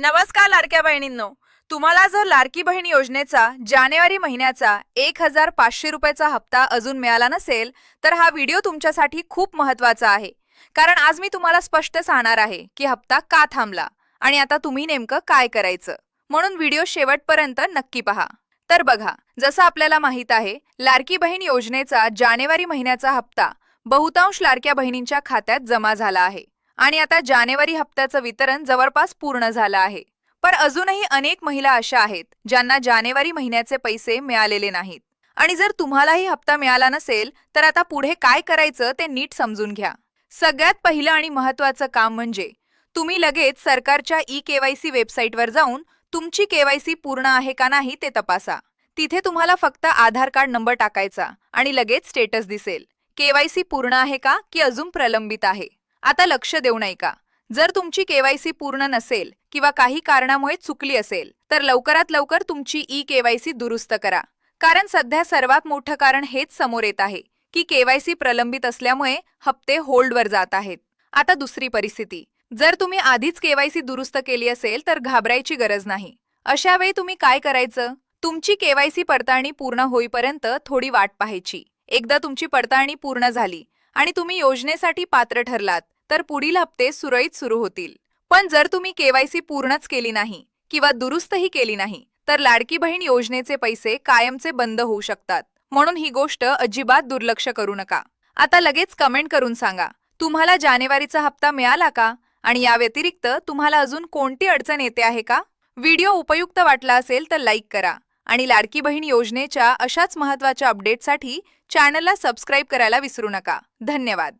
नमस्कार लाडक्या बहिणींनो. तुम्हाला जर लाडकी बहीण योजनेचा जानेवारी महिन्याचा 1,500 रुपयाचा हप्ता अजून मिळाला नसेल तर हा व्हिडिओ तुमच्यासाठी खूप महत्त्वाचा आहे. कारण आज मी तुम्हाला स्पष्ट सांगणार आहे की हप्ता का थांबला आणि आता तुम्ही नेमकं काय करायचं. म्हणून व्हिडिओ शेवटपर्यंत नक्की पहा. तर बघा, जसं आपल्याला माहित आहे, लाडकी बहीण योजनेचा जानेवारी महिन्याचा हप्ता बहुतांश लाडक्या बहिणींच्या खात्यात जमा झाला आहे आणि आता जानेवारी हप्त्याचं वितरण जवळपास पूर्ण झालं आहे. पण अजूनही अनेक महिला अशा आहेत ज्यांना जानेवारी महिन्याचे पैसे मिळालेले नाहीत. आणि जर तुम्हालाही हप्ता मिळाला नसेल तर आता पुढे काय करायचं ते नीट समजून घ्या. सगळ्यात पहिलं आणि महत्त्वाचं काम म्हणजे तुम्ही लगेच सरकारच्या ई-केवायसी वेबसाईटवर जाऊन तुमची केवायसी पूर्ण आहे का नाही ते तपासा. तिथे तुम्हाला फक्त आधार कार्ड नंबर टाकायचा आणि लगेच स्टेटस दिसेल. केवायसी पूर्ण आहे का की अजून प्रलंबित आहे. आता लक्ष देऊ नये का. जर तुमची केवायसी पूर्ण नसेल किंवा काही कारणामुळे चुकली असेल तर लवकरात लवकर तुमची ई-केवायसी दुरुस्त करा. कारण सध्या सर्वात मोठं कारण हेच समोर येत आहे की केवायसी प्रलंबित असल्यामुळे हप्ते होल्डवर जात आहेत. आता दुसरी परिस्थिती, जर तुम्ही आधीच केवायसी दुरुस्त केली असेल तर घाबरायची गरज नाही. अशा वेळी तुम्ही काय करायचं, तुमची केवायसी पडताळणी पूर्ण होईपर्यंत थोडी वाट पाहायची. एकदा तुमची पडताळणी पूर्ण झाली आणि तुम्ही योजनेसाठी पात्र ठरलात तर पुढील हप्ते सुरळीत सुरू होतील. पण जर तुम्ही केवायसी पूर्णच केली नाही किंवा दुरुस्तही केली नाही तर लाडकी बहीण योजनेचे पैसे कायमचे बंद होऊ शकतात. म्हणून ही गोष्ट अजिबात दुर्लक्ष करू नका. आता लगेच कमेंट करून सांगा, तुम्हाला जानेवारीचा हप्ता मिळाला का आणि या व्यतिरिक्त तुम्हाला अजून कोणती अडचण येते आहे का. व्हिडिओ उपयुक्त वाटला असेल तर लाईक करा आणि लाडकी बहीण योजनेच्या अशाच महत्त्वाच्या अपडेटसाठी चॅनलला सबस्क्राईब करायला विसरू नका. धन्यवाद.